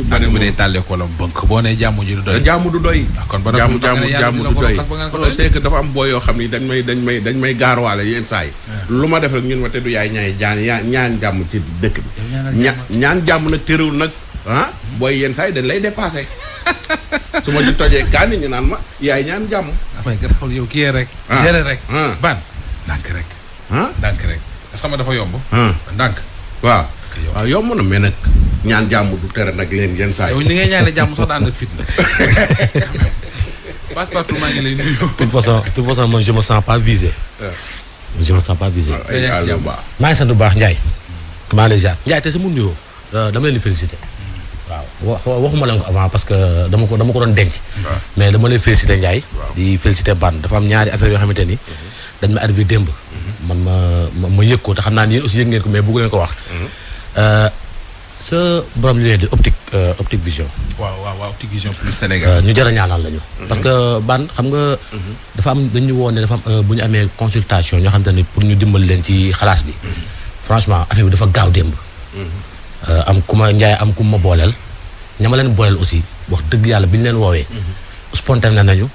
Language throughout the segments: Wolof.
ba ne bu dee tàllee ko la bënk boo nee jàmm ji du doy. jàmm du doy. kon ba jàmm du doy non c'est que dafa am booy yoo xam ni dañ may gaarwaale yenn saa yi. lu ma def rek ñun ma te du yaay ñaan jàmm ci dëkk bi. ñaan jàmm nag terewul nag booy yenn saa yi dañ lay dépassé. su ma ci tojee kaani ñu naan ma yaay ñaan jàmm. waaye garaawul yow kii rek. géré rek. ban ndànk rek. ndànk rek est-ce que dafa yomb. ndànk. waaw yomb na mais nag ñaan jàmm du tere nag leen yenn saa yi. yow ni ngay ñaanee jàmm sax daan ak fit la. Passepartout maa ngi lay nuyu. de toute façon man je me sens pas visé. je me sens pas visé. maa ngi sant bu baax Ndiaye. maa ngi lay jaar Ndiaye te sama nuyoo dama leen di félicité. waaw waxuma leen ko avant parce que dama ko doon denc. mais dama lay félicité Ndiaye. di félicité Ban dafa am ñaari affaire yoo xamante ni dañ ma arrivé démb. man ma yëg ko te xam naa ni yéen aussi yëg ngeen ko mais bëggu leen ko wax. sa borom li leen di Optique Vision. waaw Optique Vision plus Sénégal. ñu jar a ñaanal lañu. parce que Ban xam nga. dafa am dañu woon ne dafa am bu ñu amee consultation ñoo xamante ni pour ñu dimbali leen ci xalaas bi. franchement affaire bi dafa gaaw démb. am ku ma Ndiaye am ku ma booleel. ña ma leen booleel aussi wax dëgg yàlla bi ñu leen woowee. spontané nañu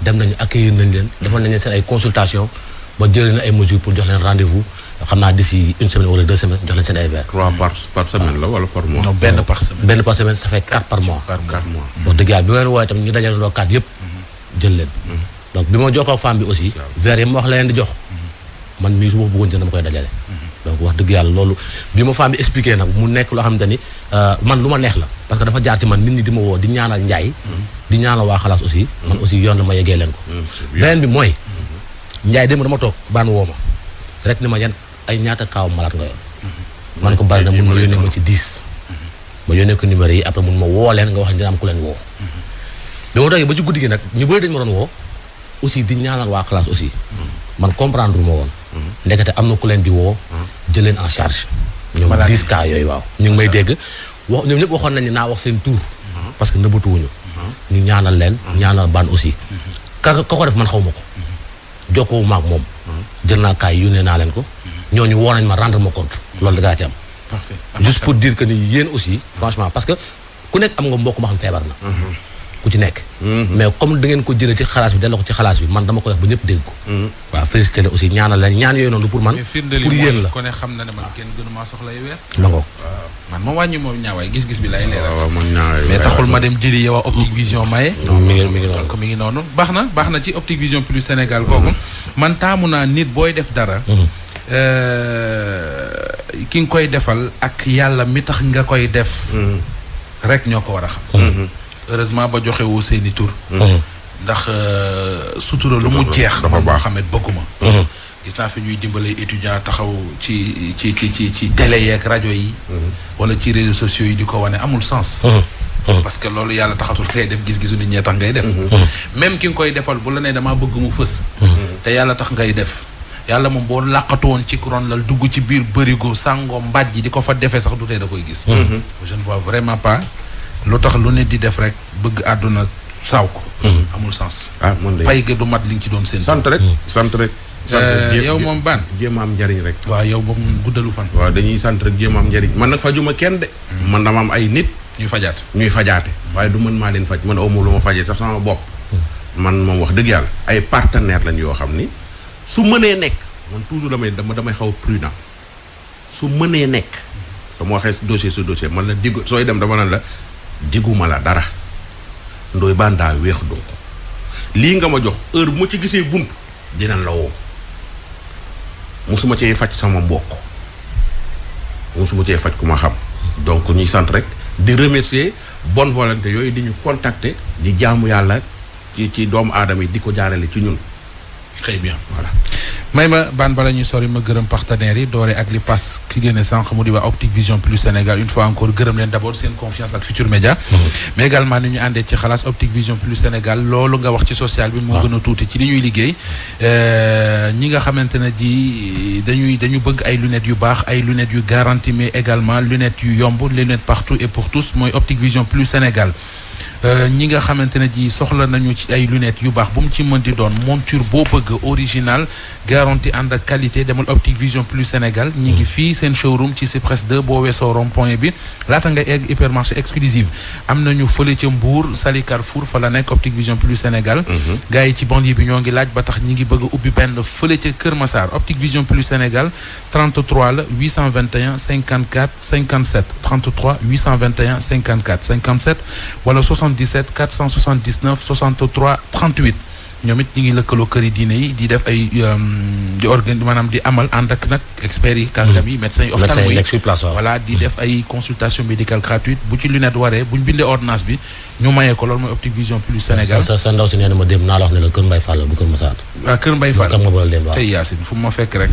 dem nañu accueillir nañ leen defal nañ leen seen ay consultation ba jëlee na ay mesures pour jox leen rendez-vous xam naa d'ici une semaine wala 2 semaines jox leen seen ay verres. 3 par semaine la wala par mois. non benn par semaine. benn par semaine ça fait 4 par mois. 4 mois. wax dëgg yàlla bi ma leen woowee tamit ñu dajalee 4 yëpp. jël leen. donc bi ma jokkoo ak femme bi aussi. verres yi ma wax la leen di jox. man mii su ma bëggoon jël dama koy dajale. donc wax dëgg yàlla loolu bi ma femme bi expliqué nag mu nekk loo xamante ni man lu ma neex la parce que dafa jaar ci man nit ñi di ma woo di ñaanal Ndiaye. di ñaanal waa xalaas aussi. man aussi yoon la ma yeggee leen ko. beneen bi mooy. Ndiaye démb dama toog baan woo ma rek ni ma yan ay ñaata kaaw malaat nga yor. man ko bari na mun ma yónnee ma ci 10. ma yónnee ko numéro yi après mun ma woo leen nga wax dina am ku leen woo. bi ma toogee ba ci guddi gi nag ñu bëri dañu ma doon woo aussi di ñaanal waa xalaas aussi. man comprendre ma woon. ndekete am na ku leen di woo. jël leen en charge. ñoom 10 cas yooyu waaw. ñu ngi may dégg wax ñoom ñëpp waxoon nañu naa wax seen tur. parce que nëbbatuwuñu. ñu ñaanal leen. ñaanal Ban aussi. ka ko def man xaw ma ko. jokkoo ma ak moom. jël naa kaay yónnee naa leen ko. ñooñu woo nañ ma rendre ma compte. loolu da ngaa ci am. parfait juste pour dire que ni yéen aussi franchement parce que ku nekk am nga mbokk ma xam feebar na. ku ci nekk. mais comme da ngeen ko jëlee ci xalaas bi delloo ko ci xalaas bi man dama ko wax ba ñëpp dégg ko. waaw félicité la aussi ñaanal leen ñaan yooyu noonu pour man. pour yéen la ko ne xam na ne man kenn gënuma soxla yu weer. nangoo. man ma wàññi moom ñaawaay gis-gis bi lay leeral. waaw man ñaawaay mais taxul ma dem jëli yow Optique Vision maye. mi ngi noonu donc mi ngi noonu baax na ci Optique Vision plus Sénégal kooku. man taamu naa nit booy def dara. ki nga koy defal ak yàlla mi tax nga koy def. rek ñoo ko war a xam. heureusement ba joxe woo seeni tur. ndax sutura lu mu jeex. dafa baax xamet bëgguma. gis naa fi ñuy dimbale étudiant taxaw ci télé yeeg rajo yi. wala ci réseaux sociaux yi di ko wane amul sens. parce que loolu yàlla taxatul ngay def gis-gisu nit ñee tax ngay def. même ki nga koy defal bu la nee damaa bëgg mu fës. te yàlla tax ngay def. yàlla moom boo làqatu woon ci couronne la dugg ci biir bërigo sàngoo mbàjj di ko fa defee sax du tee da koy gis. je ne vois vraiment pas. lu tax lu nit di def rek bëgg àdduna saaw ko. amul sens. man de pay ga du mat li nga ci doon seen. sant rek sant rek. yow moom Ban. jéem a am njariñ rek. waaw yow moom guddalu fan. waaw dañuy sant rek jéem a am njariñ man nag fajuma kenn de. man dama am ay nit. ñuy fajaate. waaye du mën maa leen faj man awma lu ma fajee sax sama bopp. man moom wax dëgg yàlla ay partenaire lañ yoo xam ni su mënee nekk man toujours damay xaw a prudent su mënee nekk. dama waxee dossier man la diggu sooy dem dama naan la. diguma la dara Ndoye Bane daa weex donc lii nga ma jox heure bu ma ci gisee bunt dinañ la woo musuma cee faj sama mbokk musuma cee faj ku ma xam donc ñuy sant rek di remercier bonne volonté yooyu di ñu contacter di jaamu yàlla ci doomu aadama yi di ko jaarale ci ñun. très bien voilà. may ma Ban bala ñuy sori ma gërëm partenaires yi doore ak li pass ki génne sànq mu di waa Optique Vision plus Sénégal une fois encore gërëm leen d'abord seen confiance ak Futur Média. mais également ni ñu àndee ci xalaas Optique Vision plus Sénégal loolu nga wax ci social bi moo gën a tuuti ci li ñuy liggéey ñi nga xamante ne ji dañu bëgg ay lunettes yu baax ay lunettes yu garantie mais également lunettes yu yomb les lunettes partout et pour tous mooy Optique Vision plus Sénégal. ñi nga xamante ne ji soxla nañu ci ay lunettes yu baax bu mu ci mën di doon monture boo bëgg original garantie ànd ak qualité demal Optique Vision Plus Sénégal ñi ngi fii seen showroom ci Cyprès 2 boo weesoo rond point bi laata nga egg hypermarché exclusive am nañu fële ca Mbour Sali Carrefour fa la nekk Optique Vision Plus Sénégal gars yi ci banlieue bi ñoo ngi laaj ba tax ñi ngi bëgg a ubbi benn fële ca Kër Massar Optique Vision Plus Sénégal 33 la 821 54 57 33 821 54 57 wala 77 479 63 38 ñoom it ñu ngi lëkkaloo këri diine yi di def ay di maanaam di amal ànd ak nag experts yi kàngam yi médecins yi ophtalmo yi voilà di def ay consultation médicale gratuite bu ci lunette waree bu ñu bindee ordonnance bi ñu mayee ko loolu mooy Optique Vision Plus Sénégal sa ndaw si nee na ma dem naa la wax ne la Kër Mbaye Fall la du Kër Massar waaw Kër Mbaye Fall kam nga boole dem waaw tey Yacine fu mu ma fekk rek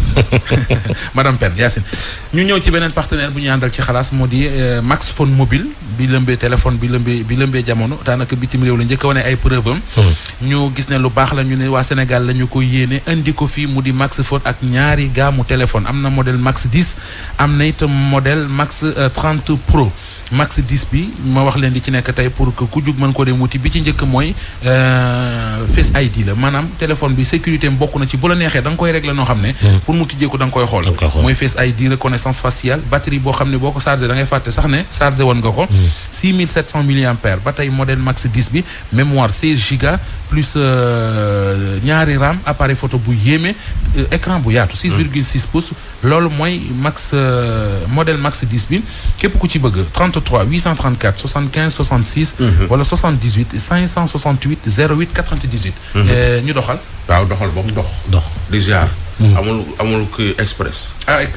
madame Pène Yacine ñu ñëw ci beneen partenaire bu ñu àndal ci xalaas moo di Max Phone mobile bi lëmbee téléphone bi lëmbee jamono daanaka bitim réew la njëkk a wane ay preuve am ñu gis ne lu baax la ñu ne waa Sénégal la ñu ko yéene indi ko fii mu di Max Phone ak ñaari gaamu téléphone am na modèle Max 10 am na it modèle Max 30 Pro Max 10 bi ma wax leen di ci nekk tey pour que ku jug mën ko dem wuti bi ci njëkk mooy Face ID la maanaam téléphone bi sécurité am bokk na ci bu la neexee da nga koy régler noo xam ne pour mu tijjee ko da nga koy xool mooy Face ID reconnaissance faciale batterie boo xam ne boo ko chargé da ngay fàtte sax ne chargé woon nga ko 6700 mAh ba tey modèle Max 10 bi mémoire 16 Go plus ñaari RAM appareil photo bu yéeme écran bu yaatu 6,6 pouces loolu mooy Max modèle Max 10 bi képp ku ci bëgg 33 834 75 66 wala 78 568 08 98 ñu doxal waaw doxal ba mu dox di ziar amul kii express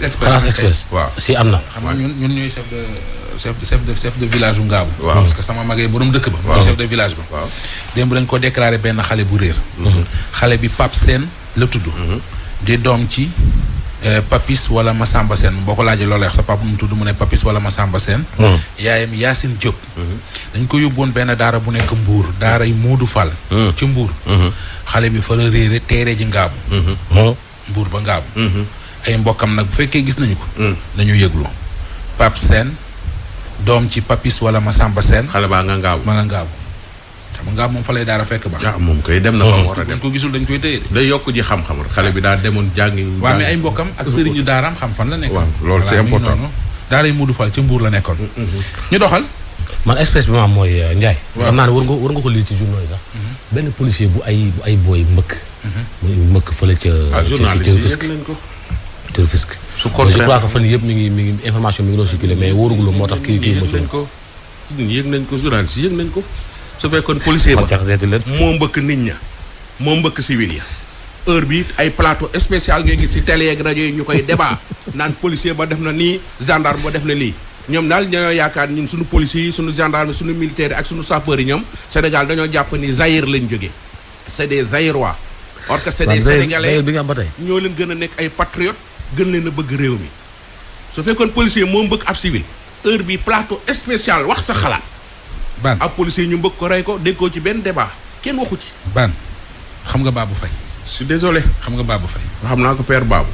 express waaw si am na xam nga ñun ñooy chef de village u Ngaabu waaw parce que sama magee borom dëkk ba mooy chef de village ba waaw démb dañ ko déclaré benn xale bu réer xale bi Pape Sène la tudd di doom ci Papis wala Massamba Sène boo ko laajee loolu sa papa mu tudd mu ne Papis wala Massamba Sène yaayam Yacine Diop dañ ko yóbboon benn daara bu nekk Mbour daara yi Moodu Fall ci Mbour xale bi fa la réere teere ji Ngaabu Mbour ba Ngaabu ay mbokkam nag bu fekkee gis nañu ko nañu yëglu Pape Sène doom ci Papis wala Massamba Sène xale baa nga Ngaabu ma nga Ngaabu xam nga Ngaabu moom fa lay daara fekk ba moom koy dem na fa war a dem dañ ko gisul dañ koy téye day yokk ji xam-xam xale bi daa demoon jàngi waaw mais ay mbokkam ak sëriñu daaraam xam fan la nekkoon waaw loolu c'est important daara yi Moodu Fall ci Mbour la nekkoon ñu doxal man express bi ma am mooy Ndiaye xam naa ne war nga ko lire ci journaux yi sax benn policier bu ay booy mbëkk mbëkk fële ca Rufisque je crois que fan yëpp mi ngi information mi ngi doon circulé mais wóorugul moo tax kii yëg nañ ko journaliste yëg nañ ko su fekkoon policier ba moo mbëkk nit ña moo mbëkk civil ya heure bi ay plateau spécial ngay gis ci télé ak rajo yi ñu koy débat naan policier ba def na nii gendarme ba def na lii ñoom daal ñoo yaakaar ñun suñu policiers yi suñu gendarme suñu militaires ak suñu sapeurs yi ñoom Sénégal dañoo jàpp ni Zaïre lañ jógee c'est des Zaïrois or que c'est des Sénégalais bi nga am ba tey ñoo leen gën a nekk ay patriotes gën leen a bëgg réew mi su fekkoon policier moo mbëkk ab civil heure bi plateau spécial wax sa xalaat ban ab policier ñu mbëkk ko rey ko dégg ko ci benn débat kenn waxu ci ban xam nga Babou Faye je suis désolé xam nga Babou Faye xam naa ko père Babou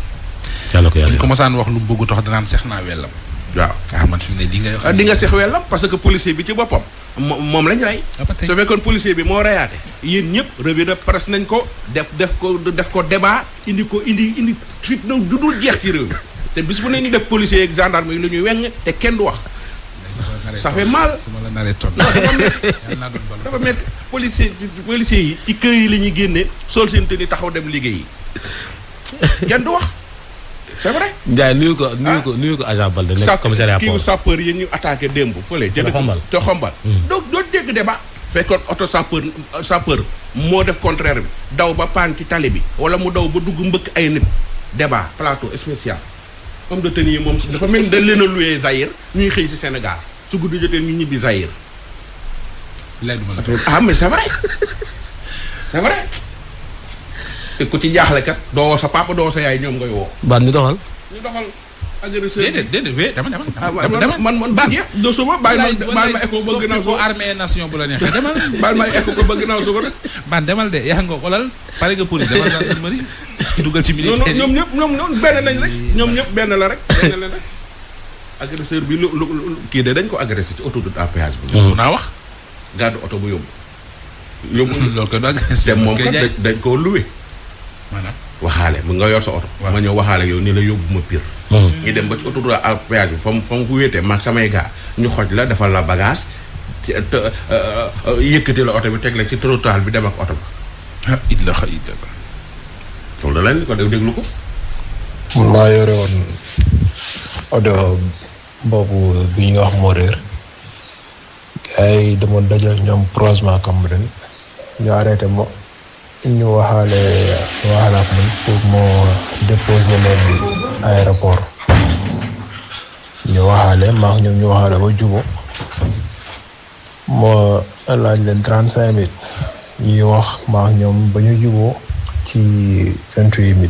yàlla ko ñu yàlla ko mosaan wax lu bëgg tax danaan seex naa wellam waaw man fi mu ne di nga di nga seex wellam parce que policier bi ci boppam moom lañ rey su fekkoon policier bi moo reyaate yéen ñëpp revue de presse nañ ko def ko débat indi suite na du dul jeex ci réew mi te bis bu ne ñu def policier ak gendarme yi lu ñuy weng te kenn du wax ça fait mal su ma la naree ton dafa métti policier yi ci kër yi la ñuy génne sol seen tenue taxaw dem liggéey yi kenn du wax c'est vrai. Ndiaye nuyu ko agent Balde nekk commissariat kii sapeur yi ñu attaqué démb fële te xombal donc doo dégg débat fekkoon oto sapeur moo def contraire bi daw ba paan ci tali bi wala mu daw ba dugg mbëkk ay nit débat plateau spécial homme de tenue yi moom dafa mel ni dañ leen a loué Zaïre ñuy xëy si Sénégal su guddi jotee ñu ñibbi Zaïre mais c'est vrai c'est vrai te ku ci jaaxle kat doo woo sa papa doo woo sa yaay ñoom ngay woo. ban ñu doxal. agresseur déedéet dama man baax ya do suba bàyyi ma écho ba gënaaw suba armée nation bu la neexee demal bàyyi ma écho ko ba gënaaw suba rek ban demal de yaa nga xoolal pare nga police demal gendarmerie dugal ci militaire ñoom ñëpp benn lañ rek ñoom ñëpp benn la rek agresseur bi lu kii de dañ ko agressé ci autoroute à péage bi mun naa wax gàddu oto bu yóbbu loolu ko du agressé te moom kat dañ koo loué maanaam waxaale mu nga yor sa oto. ma ñëw waxaale yow ni la yóbbu ma Pire. ñu dem ba ci autoroute à péage bi fa mu wéetee maag samay gaa ñu xoj la defal la bagage yëkkati la oto bi teg la ci trottoir bi dem ak oto ba. ah it la xëy na. loolu da leen ko déglu ko. man maa yore woon oto boobu bi ñuy wax moo réer gars yi dama dajal ñoom croisement Cambérène ñu arrêté ma ñu waxaale ak man pour moo déposer leen aéroport ñu waxaale maa ngi ñoom ñu waxaale ba jubo moo laaj leen 35 000 ñuy wax maa ngi ñoom ba ñu juboo ci 28 000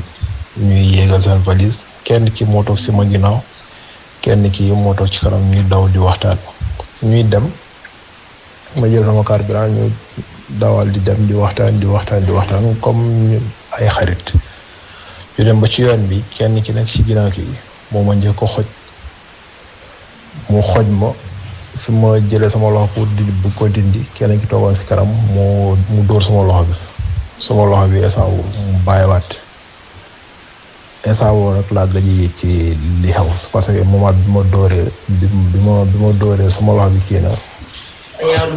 ñuy yéegal seen valise kenn ki moo toog si ma ginnaaw kenn ki moo toog ci kanam ñuy daw di waxtaan ñuy dem ma jël sama carburant ñu dawal di dem di waxtaan comme ay xarit ñu dem ba ci yoon bi kenn ki nekk ci ginnaaw ki moo ma njëkk ko xoj mu xoj ma fi ma jëlee sama loxo pour di bu ko dindi kenn ki toogoon si kanam mu dóor sama loxo bi instant mu bàyyiwaat instant boobu nag laa gëj a yëg ci li xew parce que moment bi ma dóoree sama loxo bi kii na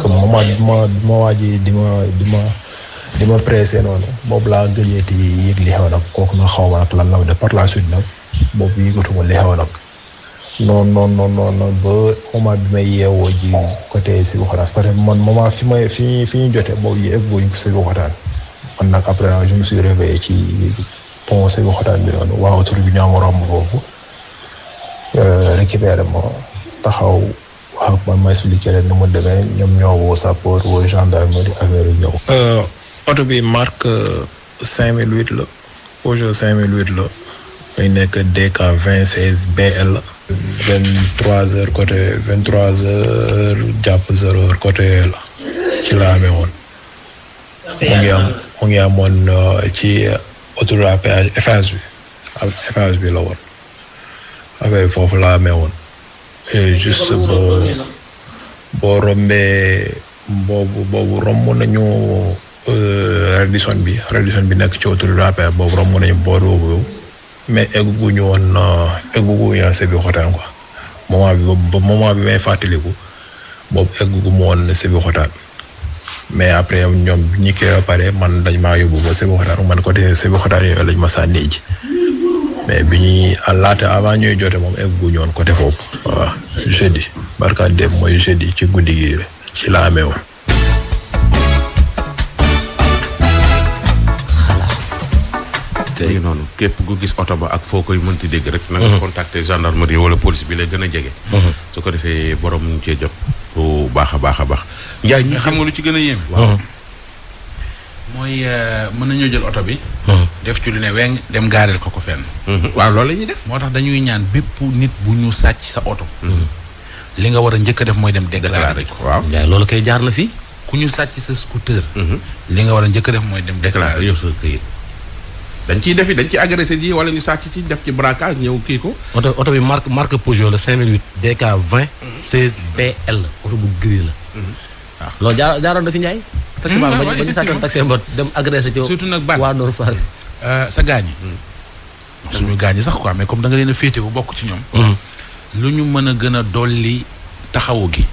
comme moment bi ma waajee di ma pressé noonu boobu laa gëjeeti yëg li xew nag kooku nag xaw ma nag lan la de par la suite nag boobu yëgatuma li xew nag non ba moment bi may yeewoo ji côté Sébikotane parce que man moment fi ñu jotee boobu yegguñu Sébikotane man nag après nag je me suis réveillé ci pont Sébikotane bi noonu waa autoroute bi ñoo ma romb foofu récupéré ma taxaw wax ak man ma expliqué leen nu mu demee ñoom ñoo woo sapeur woo gendarmerie affaire yu ñëw. oto bi marque 5008 la Peugeot 5008 la muy nekk DK 2016 BL. 23h côté 23h jàpp 0h côté la ci la amee woon mu ngi amoon ci autoroute à péage Eiffage bi la woon affaire foofu la amee woon juste boo rombee boobu romb nañu Radisson bi nekk ci autoroute à péage boobu romb nañu boor boobu mais egguñu woon Sébikotane quoi moment bi may fàttaliku boobu egguñu woon Sébikotane mais après ñoom ñi koy pare man dañ maa yóbbu ba Sébikotane man côté Sébikotane yooyu lañ ma sànni ji mais bi ñuy laata avant ñuy jote moom egguñu woon côté foofu waaw jeudi barka dem mooy jeudi ci guddi gi ci la amee woon. léegi noonu képp ku gis oto ba ak foo koy mënti dégg rek. na nga contacter gendarmerie wala police bi lay gën a jege. su ko defee borom ñu cee jot bu baax a baax. Ndiaye ñu xam nga lu ci gën a yéeme. waaw mooy mën nañoo jël oto bi. def ci lu ne weng dem gaareel ko fenn. waaw loolu la ñuy def. moo tax dañuy ñaan bépp nit bu ñu sàcc sa oto. li nga war a njëkk a def mooy dem déclarer ko. waaw Ndiaye loolu kay jaar na fii. ku ñu sàcc sa scooter. li nga war a njëkk a def mooy dem déclarer yow sa këyit. dañ ciy agressé ji wala ñu sàcc ci def ci braquage ñëw kii ko. oto bi marque Peugeot la 5008 DK 20 16 BL oto bu gris la. waaw loolu jaaroon na fi Ndiaye. taximan ba ñu sàccoon taxi ba dem agressé ci. surtout nag baat waa Nord Foire. sa gaañ yi. suñu gaañ yi sax quoi mais comme da nga leen a féete bu bokk ci ñoom. lu ñu mën a gën a dolli taxawu gi.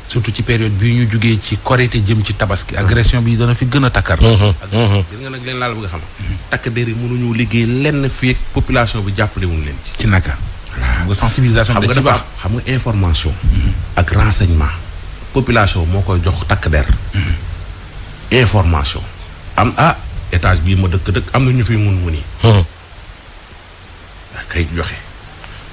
surtout ci période bii ñu jugee ci korité jëm ci tabaski agression bi dana fi gën a takkar. gis nga nag leen laal bëgg a xam. takk der yi mënuñu liggéey lenn fii ak population bi jàppale wuñ leen ci. ci naka. xam nga sensibilisation bi da ci baax xam nga information. ak renseignement. population moo koy jox takk der. information. am étage bii ma dëkk am na ñu fi mun yi. kay joxe.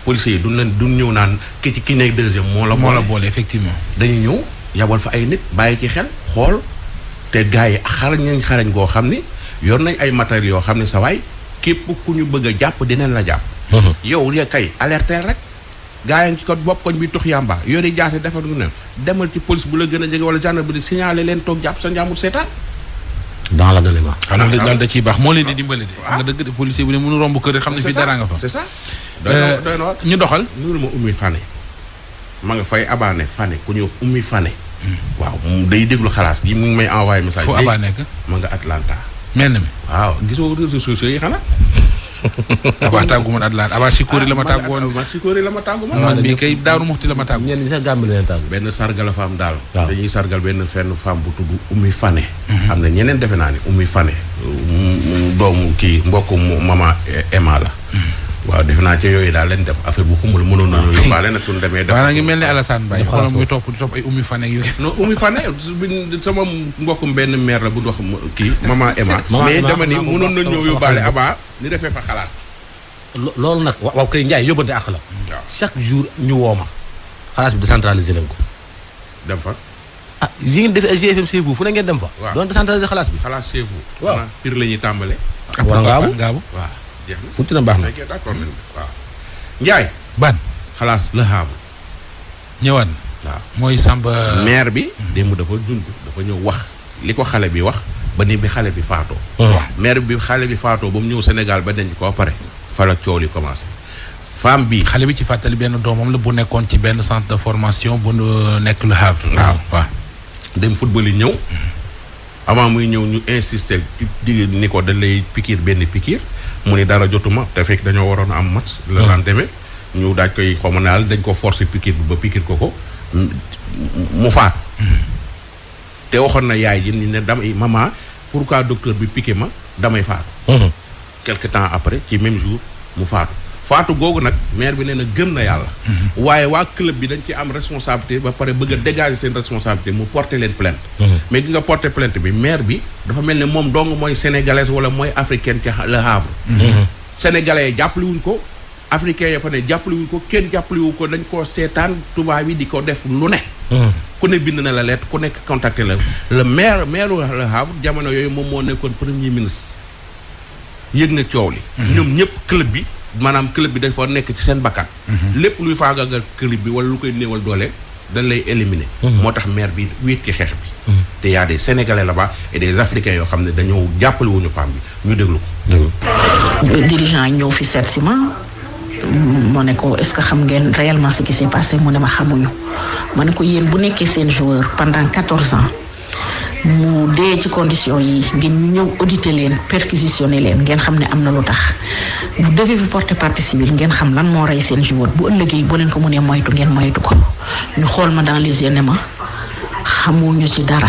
policiers yi duñ ñëw naan ki nekk deuxième moo la boole effectivement. dañuy ñëw yabal fa ay nit bàyyi ci xel xool te gars yi xarañ goo xam ni yor nañ ay matériels yoo xam ne sa waay képp ku ñu bëgg a jàpp dinañ la jàpp. yow ya kay alerter rek gars yi ci ko bopp koñ bi tux yàmba yori jaase defar gu ne demal ci police bu la gën a jege wala gendarmerie signaler leen toog jàpp sa njàmbur seetaan. dans l'anonymat. loolu da ciy baax moo leen di dimbale de. xam nga dëgg de policier bu ne mënu romb kër xam ne fi dara nga fa. c'est ça doy na ñu doxal. nuru ma ummi fane ma nga fay abaane fane ku ñëw ummi fane. waaw day déglu xalaas gi mu ngi may envoyé message. fu abaa nekk. ma nga Atlanta. mel na mi. waaw gisoo réseaux sociaux yi xanaa. Aba tàggu man Atlant Aba Sikori la ma tàggu woon. man Sikori la ma tàggu man. man mii kay Daaru Muxti la ma tàggu. ñenn ñi sax Gàmbi la leen tàggu. benn sargal la femme daal. waaw dañuy sargal benn fenn femme bu tudd Oumy Fane. am na ñeneen defe naa ni Oumy Fane. doomu kii mbokku mama Emma la. waaw defe naa ci yooyu daal leen dem affaire bu xumul mënoon nañu yóbbaale nag suñu demee. def waaw ngi mel ni Alassane Baye xoolal muy topp ay Oumy Fane ak yooyu. non Oumy Fane sama mbokkum benn mère la bu wax kii mama Emma. mais dama ni mënoon nañu ñëw yóbbaale Aba ni defee fa xalaas. loolu nag waaw kay Ndiaye yóbbante àq la. waaw chaque jour ñu woo ma xalaas bi décentralisé leen ko. dem fa. ah yi ngeen defee GFM chez vous fu ne ngeen dem fa. waaw doon décentralisé xalaas bi. xalaas chez vous. waaw pire la ñuy tàmbale. wala ngaabu waaw jeex na. fu mu baax na. d'accord waaw. Ndiaye. ban xalaas la xaabu. ñëwaat. waaw mooy Samba. maire bi. démb dafa dund dafa ñëw wax li ko xale bi wax ba ni bi xale bi faatoo. waaw maire bi xale bi faatoo ba mu ñëw Sénégal ba denc ko pare. fa la coow li commencé. femme bi. xale bi ci fàttali benn doomam la bu nekkoon ci benn centre de formation bu nekk Le Havre. waaw dem football yi ñëw. avant muy ñëw ñu insister di ni ko dañ lay pikiir benn pikiir mu ni dara jotuma te fekk dañoo waroon a am match. la daan demee ñu daaj koy xaw ma naal dañ ko forcer pikiir bi ba pikiir ko mu faatu. te waxoon na yaay ji ni ne damay maman pourquoi docteur bi piqué ma damay faatu. quelque temps après ci même jour mu faatu googu nag maire bi nee na gëm na yàlla. waaye waa club bi dañ ci am responsabilité ba pare bëgg a dégager seen responsabilité mu porter leen plainte. mais gi nga porter plainte bi maire bi dafa mel ne moom dong mooy sénégalaise wala mooy africaine ci Le Havre. sénégalais yi jàppale wuñ ko africain ya fa ne jàppale wuñ ko kenn jàppale wu ko dañ koo seetaan tubaab yi di ko def lu ne. ku ne bind na la lettre ku nekk contacté la le maire Le Havre jamono yooyu moom moo nekkoon premier ministre. yëg na coow li. ñoom ñëpp club bi maanaam club bi dafa nekk ci seen bakkan. lépp luy faagaagal club bi wala lu koy néewal doole dañ lay éliminer. moo tax maire bi wéet ci xeex bi. te y a des sénégalais là-bas et des africains yoo xam ne dañoo jàppale wuñu femme bi ñu déglu ko. dirigeant yi ñëw fi seet si ma ma ne ko est-ce que xam ngeen réellement ce qui s'est passé mu ne ma xamuñu ma ne ko yéen bu nekkee seen joueur pendant 14 ans. mu dee ci condition yi ngeen ñu ñëw auditer leen perquisitionner leen ngeen xam ne am na lu tax vous devez vous porter partie civile ngeen xam lan moo rey seen joueur bu ëllëgee boo leen ko mënee moytu ngeen moytu ko ñu xool ma dans les yeux ne ma xamuñu ci dara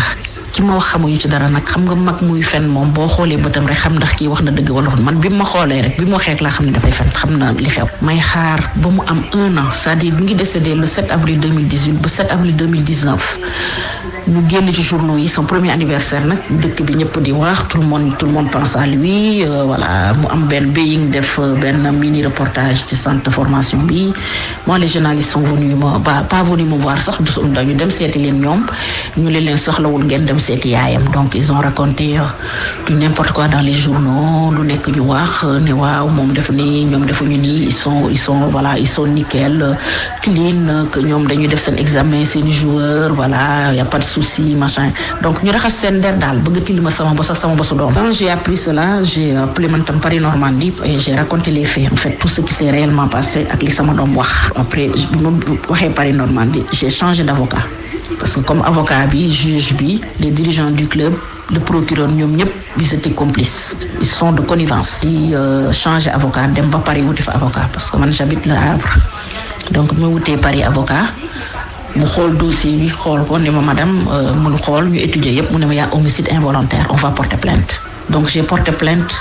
ki ma wax xamuñu ci dara nag xam nga mag muy fen moom boo xoolee bëtam rek xam ndax kii wax na dëgg wala man bi ma xoolee rek bi mu waxee rek laa xam ne dafay fen xam na li xew may xaar ba mu am 1 an c'est-à-dire bi ngi décédé le 7 avril 2018 ba 7 avril 2019 ñu génn ci journaux yi son premier anniversaire nag dëkk bi ñëpp di wax tout le monde pense à lui voilà mu am benn Being def benn mini reportage ci centre de formation bi moi les journalistes sont venus pas venus me voir sax dañu dem seeti leen ñoom ñu leen soxlawul ngeen dem seeti yaayam donc ils ont raconté du n'importe quoi dans les journaux lu nekk ñu wax ne waaw moom def ni ñoom defuñu nii ils sont nickel clean que ñoom dañuy def seen examen seeni joueurs voilà y a pas de souci machin donc ñu raxas seen der daal bëgg tilima sama bos ak sama bosu doom. Quand j'ai appris cela j'ai appelé man tam Paris Normandie et j'ai raconté les faits en fait tout ce qui s'est réellement passé ak li sama doom wax après bi ma waxee Paris Normandie j'ai changé d'avocat parce que comme avocat bi juge bi les dirigeants du club le procureur ñoom ñëpp ils étaient complices ils sont de connivence yi changé avocat dem ba Paris wuti fa avocat parce que man j'habite Le Havre donc ma wutee Paris avocat mu xool dossier bi xool ko ne ma madame mu xool ñu étudier yëpp mu ne ma y a homicide involontaire on va porter plainte donc j'ai porté plainte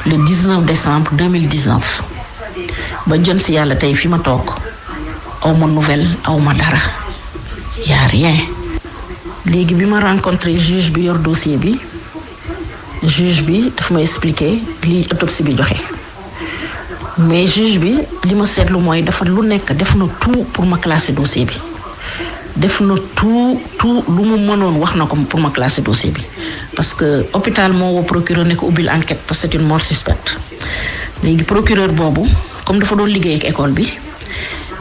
le 19 décembre 2019 ba jën si yàlla tey fi ma toog aw ma nouvelle aw ma dara y a rien léegi bi ma rencontré juge bi yor dossier bi juge bi daf ma expliquer li autopsie bi joxe mais juge bi li ma seetlu mooy dafa lu nekk def na tout pour ma classer dossier bi def na tout lu mu mënoon wax na ko pour ma classer dossier bi parce que hôpital moo woo procureur ne ko ubbil enquête parce que c'est une mort suspecte léegi procureur boobu comme dafa doon liggéey ak école bi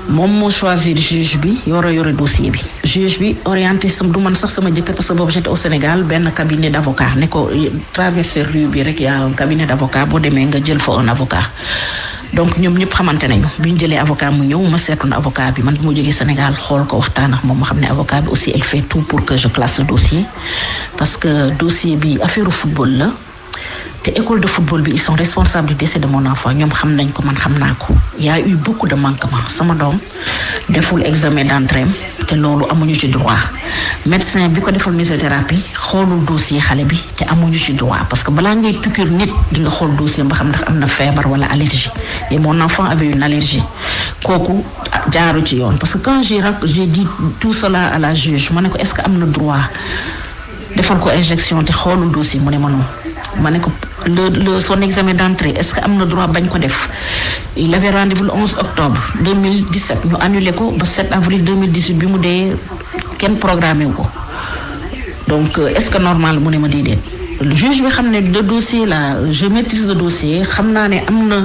moom moo choisir juge bi yore dossier bi juge bi orienté du man sax sama jëkkër parce que boobu j'étais au Sénégal benn cabinet d'avocat ne ko traverser rue bi rek y a un cabinet d'avocat boo demee nga jël fa un avocat donc ñoom ñëpp xamante nañu bi ñu jëlee avocat mu ñëw ma seetoon avocat bi man bi ma jógee Sénégal xool ko waxtaan ak moom ma xam ne avocat bi aussi elle fait tout pour que je classe le dossier parce que dossier bi affaire football la te école de football bi ils sont responsables du décès de mon enfant ñoom xam nañ ko man xam naa ko y a eu beaucoup de manquements sama doom deful examen d'entrée te loolu amuñu ci droit médecin bi ko defal mésothérapie xoolul dossier xale bi te amuñu ci droit parce que balaa ngay piqûre nit di nga xool dossier ba xam ndax am na feebar wala allergie et mon enfant avait une allergie kooku jaaru ci yoon parce que quand j'ai dit tout cela à la juge ma ne ko est-ce que am na droit defal ko injection te xoolul dossier mu ne ma non ma ne ko son examen d'entrée est-ce que am na droit bañ ko def il avait rendez-vous le 11 octobre 2017 ñu annulé ko ba 7 avril 2018 bi mu dee kenn programmé wu ko donc est-ce que normal mu ne ma déedéet le juge bi xam ne le dossier là je maîtrise le dossier xam naa ne am na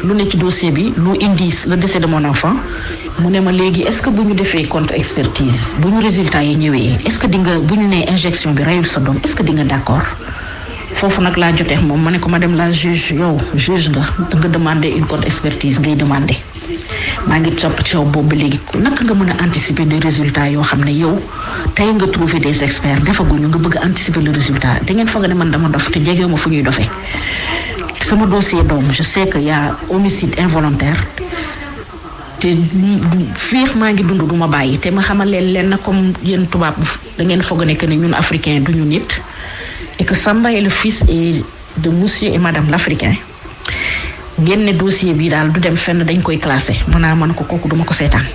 lu ne ci dossier bi lu indi le décès de mon enfant mu ne ma léegi est-ce que bu ñu defee contre-expertise bu ñu résultat yi ñëwee est-ce que di nga bu ñu nee injection bi reyul sa doom est-ce que di nga d'accord foofu nag laa jotee moom ma ne ko madame la juge yow juge nga demander une contre-expertise ngay demander maa ngi topp ci yow boobu ba léegi naka nga mën a anticiper des résultats yoo xam ne yow tey nga trouver des experts defaguñu nga bëgg a anticiper le résultat da ngeen foog ne man dama dof te jegewu ma fu ñuy dofee sama dossier doom je sais que y a homicide involontaire te fiix maa ngi dund du ma bàyyi te ma xamal leen na comme yéen tubaab da ngeen foog ne que ne ñun africain duñu nit et que Samba est le fils et de monsieur et madame l'Africain ngeen ne dossier bi daal du dem fenn dañ koy classé man ko kooku duma ko seetaan.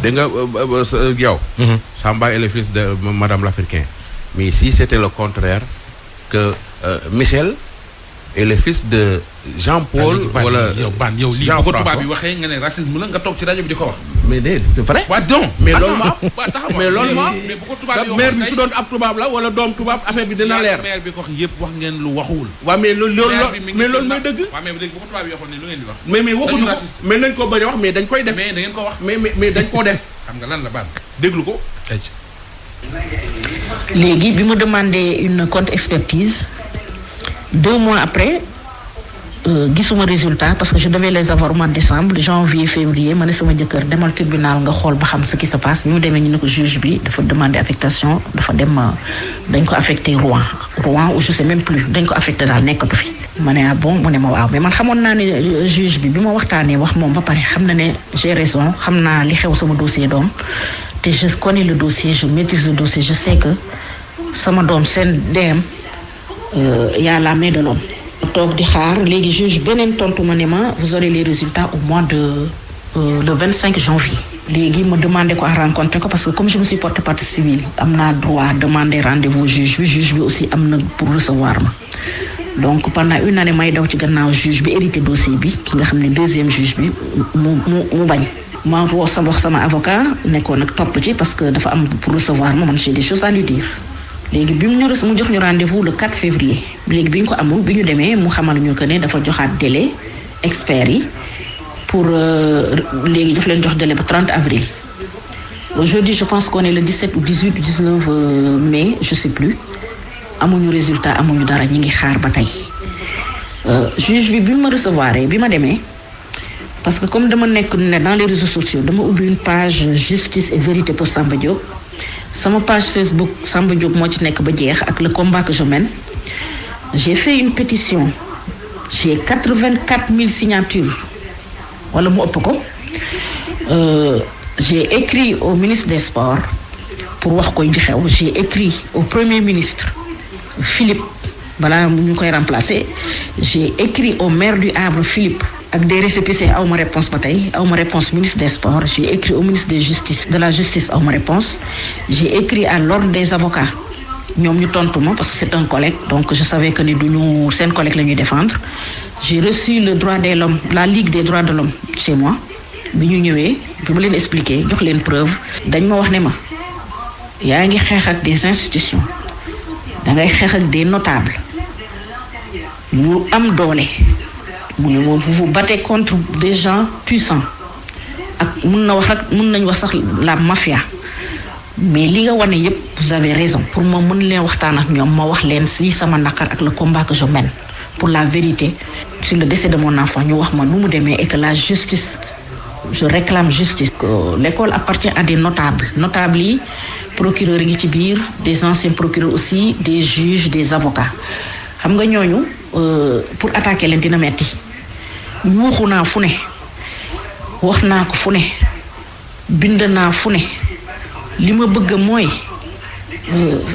dégg nga yow. Samba est le fils de madame l'Africain mais si c'était le contraire que Michel est le fils de Jean-Paul wala yow lii bu ko tubaab bi waxee nga ne racisme la nga toog ci rajo bi di ko wax. mais de c'est vrai. waaw donc mais loolu ma mais loolu ma mais bu ko tubaab bi maire bi su doon ab tubaab la wala doom tubaab affaire bi dina leer. maire bi ko wax yëpp wax ngeen lu waxuwul. waaw mais loolu mais loolu mooy dëgg. waaw mais léegi bu ko tubaab bi waxoon ne lu ngeen di wax. mais waxuñu ko mais nañ ko bañ a wax mais dañ koy def. mais da ngeen ko wax. mais dañ koo def. xam nga lan la baal déglu ko. léegi bi ma demandé une contre-expertise 2 mois après. gisuma résultat parce que je devais les avoir au mois de décembre janvier février ma ne sama jëkkër demal tribunal nga xool ba xam ce qui se passe bi mu demee ñu ne ko juge bi dafa demander affectation dafa dem dañ ko affecté Rouen ou je sais même plus dañ ko affecté daal nekkatu fi ma ne ah bon mu ne ma waaw mais man xamoon naa ne juge bi ma waxtaanee wax moom ba pare xam na ne j'ai raison xam naa li xew sama dossier doom te je connais le dossier je maîtrise le dossier je sais que sama doom seen DM y a la main de l'homme toog di xaar léegi juge beneen tontu ma ne ma vous aurez les résultats au mois de le 25 janvier léegi ma demandé ko à rencontrer ko parce que comme je me suis porté partie civile am naa droit demander rendez-vous juge bi aussi am na pour recevoir ma donc pendant une année may daw ci gannaaw juge bi hérité dossier bi ki nga xam ne deuxième juge bi mu bañ ma wax sama avocat nekkoon nag topp ci parce que dafa am pour recevoir ma man j'ai des choses à lui dire léegi bi mu jox ñu rendez-vous le 4 février léegi bi ñu ko amul bi ñu demee mu xamal ñu que ne dafa joxaat délai experts yi pour léegi daf leen jox délai ba 30 avril aujourd'hui je pense qu'on est le 17 ou 18 ou 19 mai je sais plus amuñu résultat amuñu dara ñi ngi xaar ba tey juge bi ma recevoir bi ma demee parce que comme dama nekk ne dans les réseaux sociaux dama ubbi une page justice et vérité pour Samba Diop sama page Facebook Samba Diop moo ci nekk ba jeex ak le combat que je mène j'ai fait une pétition j'ai 84 000 signatures wala mu ëpp ko j'ai écrit au ministre des Sports pour wax koy di xew j'ai écrit au Premier ministre Philippe balaa ñu koy remplacer j'ai écrit au maire du Havre Philippe ak des récépissés aw ma réponse ba tey aw ma réponse ministre des Sports j'ai écrit au ministre de la justice aw ma réponse j'ai écrit à l'ordre des avocats ñoom ñu tontu ma parce que c'est un collègue donc je savais que ni duñu seen collègue la ñuy défendre j'ai reçu le droit de l'homme la Ligue des droits de l'homme chez moi bi ñu ñëwee bi ma leen expliquer jox leen preuve dañ ma wax ne ma yaa ngi xeex ak des institutions dangay xeex ak des notables ñu am doole mu ne moom vous battez contre des gens puissants ak mun nañ wax sax la mafia mais li nga wane yépp vous avez raison pour ma mën leen waxtaan ak ñoom ma wax leen si sama naqar ak le combat que je mène pour la vérité sur le décès de mon enfant ñu wax ma nu mu demee et que la justice je réclame justice. L'école appartient à des notables yi procureurs yi ngi ci biir, des anciens procureurs aussi, des juges, des avocats. xam nga ñooñu pour attaquer leen dina metti. yuuxu naa fu ne wax naa ko fu ne bind naa fu ne li ma bëgg mooy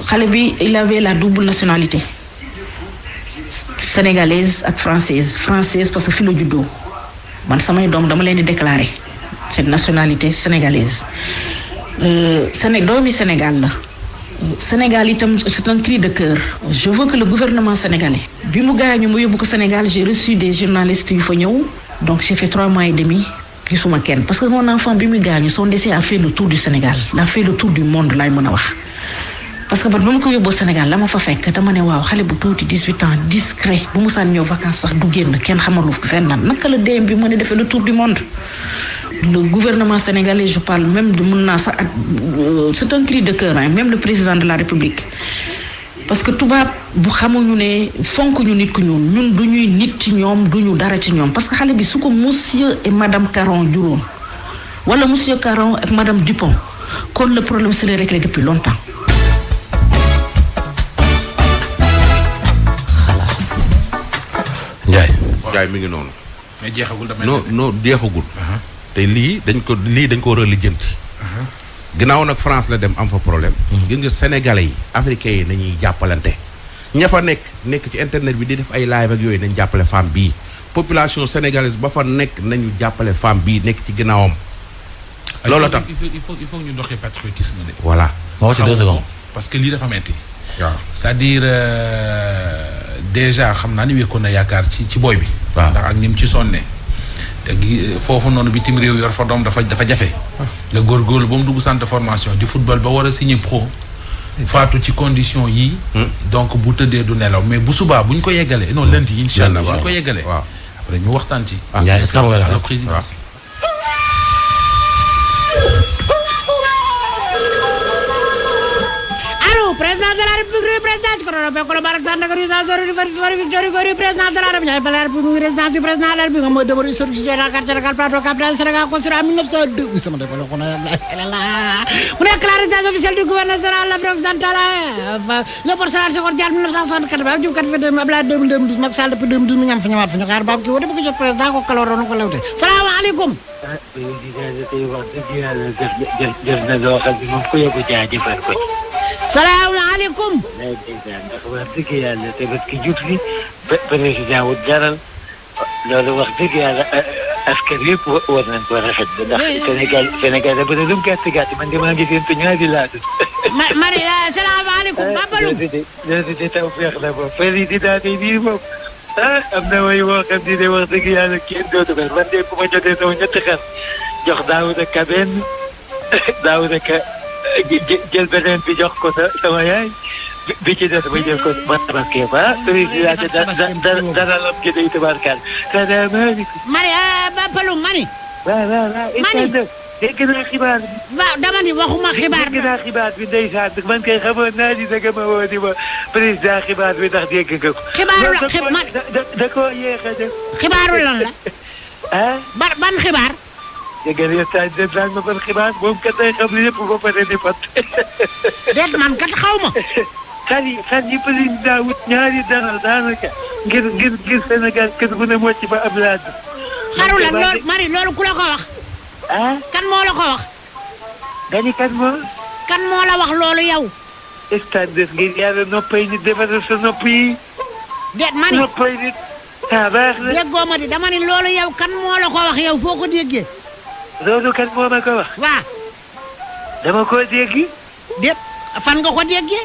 xale bi il avait la double nationalité sénégalaise ak française parce que fi la juddoo man samay doom dama leen di déclarer cette nationalité sénégalaise doomi Sénégal la Sénégal itam c'est un cri de cœur. Je veux que le gouvernement sénégalais bi mu gaañu mu yóbbu ko Sénégal j'ai reçu des journalistes yu fa ñëw donc j'ai fait 3 mois et demi gisuma kenn parce que mon enfant bi mu gaañu son décès a fait le tour du Sénégal a fait le tour du monde laay mën a wax. parce que ba ma ko yóbboo Sénégal la ma fa fekk dama ne waaw xale bu tuuti 18 ans discret bu mu saan ñëw vacances sax du génn kenn xamalu fenn naka la DM bi mën a defee le tour du monde. Le gouvernement sénégalais, je parle même de Mounassa, c'est un cri de cœur, hein, même le président de la République. Parce que tubaab bu xamuñu ne fonk ñu nit ku ñun du ñuy nit ci ñoom du ñu dara ci ñoom parce que xale bi su ko monsieur et madame Caron juróom wala monsieur Caron ak madame Dupont kon le problème serait réglé depuis longtemps. Ndiaye mi ngi noonu. mais jeexagul damay. non jeexagul. te lii dañ ko war a lijjanti. ginnaaw nag France la dem am fa problème. gis nga sénégalais yi africains yi nañuy jàppalante. ña fa nekk ci internet bi di def ay live ak yooyu nañ jàppale femme bii population sénégalaise ba fa nekk nañu jàppale femme bii nekk ci ginnaawam. loolu tam il faut ñu doxee patriotisme de. voilà. ma wax ci 2 secondes. parce que lii dafa metti. waaw c'est-à-dire déjà xam naa ni wekkoon na yaakaar ci booy bi. waaw ndax ak ni mu ci sonne. te foofu noonu bitim réew yor fa doom dafa jafe. nga góorgóorlu ba mu dugg centre de formation di football ba war a signer pro. faatu ci condition yii. donc bu tëddee du nelaw mais bu subaa bu ñu ko yeggalee non lundi incha allah bu ñu ko yeggalee. waaw après ñu waxtaan ci. Ndiaye est-ce que am nga la présidence. président de la République président ci corona be ko barak sa nagari sa zori victoire président de la République la République résidence du président de la République mo debar historique de la carte de la plateau capitale Sénégal construit en 1902 oui sama defal ko na mu nekk la résidence officielle du gouverneur général de l'Afrique occidentale le personnage Senghor Diagne 1964 ba ju 82 Abdoulaye 2012 Macky Sall depuis 2012 mi ñam fi ñëwaat fi ñu xaar baab ki wone bu ko jot président ko kaloro ko lewte salaamaaleykum jëf na loo xam ne moom ko yóbbu jaajëfal ko salaamaaleykum. ndax wax dëgg yàlla tabaski jub si président wut jaral loolu wax dëgg yàlla askan yëpp war nañ ko rafetlu ndax Sénégal dafa ne lu mu gàtt gàtt man de maa ngi séntu ñaari laatu. Mari salaamaaleykum Babalou. loolu de taw feex la boobu président tey bii moom am na way woo xam ne wax dëgg yàlla kenn dootu mel man de ku ma jotee sama ñetti xar jox Daouda Ka benn Daouda Ka jël beneen bi jox ko sama yaay bi ci des ba jël ko ba tabaskee ba président dara lam gi day tabarkaal salaamaaleykum Babalou mani waaw dégg naa xibaar bi waaw dama ni waxuma xibaar bi dégg naa xibaar bi ndeysaan man kay xamoon naa ni danga ma woo di ma président xibaar bi ndax dégg nga ko xibaaru da koo yéex a def xibaaru lan la ban xibaar dégg nga yéen saa ma ban xibaar moom kat day xam ne yëpp ba pare di fat déet man kat xaw ma xar yi président wut ñaari dara daanaka ngir Sénégal kër gu ne moo ci ba am laaj xaru lan loolu mari loolu ku la ko wax kan moo la ko wax dani kan moo la wax loolu yow stade ngir yàlla noppay nit defaral sa nopp yi déet mani noppay nit baax na déggoo ma di dama ni loolu yow kan moo la ko wax yow foo ko déggee loolu kan moo ma ko wax waaw dama ko dégg déet fan nga ko déggee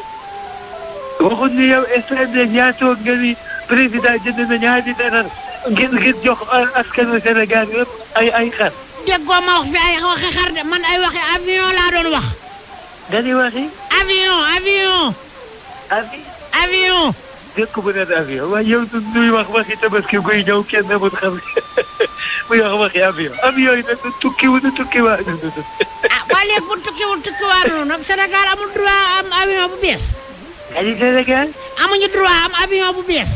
waxuñ ni yow stade ñaatoo nga ni président jënd na ñaari dara ngir jox askanu Sénégal yëpp ay xar déggoo ma wax fi ay waxi xar de man ay waxi avion laa doon wax dañuy waxi avion dëkk bu ne avion waaye yow nuy wax waxi tabaski guy ñëw kenn amul xam muy wax waxi avion yi nag tukkiwul waa waa léegi bu tukkiwul noonu nag Sénégal amul droit am avion bu bees ani Sénégal amuñu droit am avion bu bees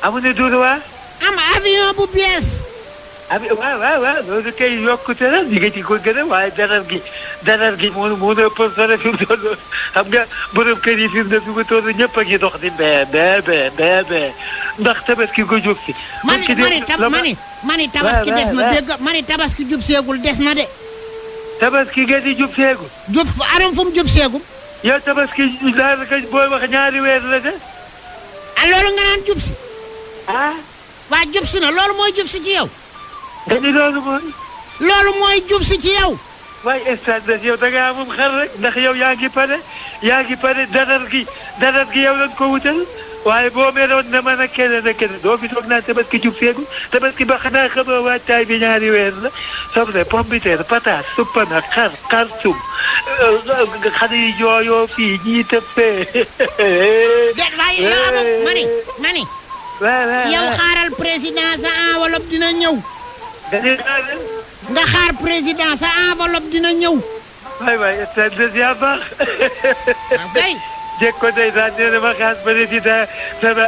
amuñu droit am avion bu bees waaw loolu kay yokkute la ñu ngi ci ko gën a waaye darar gi moo ëpp solo fi mu toll xam nga borom kër yi fi mu ne fi mu toll ñëpp a ngi dox di bee ndax tabaski ko jub si. mani tabaski des na dégg mani tabaski jub seegul des na de. tabaski nga di jub seegul. jub aram fu mu jub seegul. yow tabaski daanaka booy wax ñaari weer la de. loolu nga naan jub si. waa jub si na loolu mooy jub si ci yow. nga ni loolu mooy jub si ci yow. waaye stade yow da ngaa amum xar rek ndax yow yaa ngi pare darar gi yow lañ ko wutal waaye boo meloon ne man ak keneen doo fi toog naa tabaski jub seegu tabaski ba xanaa xamoo waajtaay bi ñaari weer la soble pomme de terre patate suppana xar sum xale yi jooyoo fii ñii tëppee. déet waaye yow mani yow xaaral président sa enveloppe dina ñëw. nga xaar président sa enveloppe dina ñëw. waay stade yaa baax. kay. jekk ko ndeysaan nee na ma xaar président sama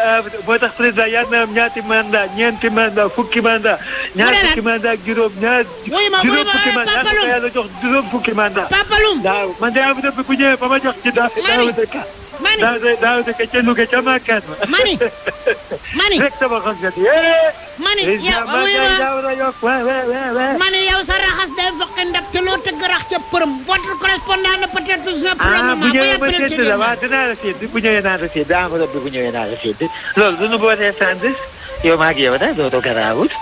moo tax président yal na am ñeenti mandat fukki mandat. fukki mandat ak juróom fukki mandat yàlla jox juróom fukki mandat. Papalum waaw man de enveloppe bu ñëwee ba ma jox ci daaw dëkk ca Louga ca Makane ma. mani rek sama xol nga mani yow sa raxas day fokk ndab te loo tëgg rax ca përëm votre correspondant ne peut-être toujours bu ñëwee ma sédd la waaw dinaa la sédd bu ñëwee naa la sédd enveloppe bi bu ñëwee naa la sédd loolu du nu bootee sandis yow maa ngi yow daal doo garaawut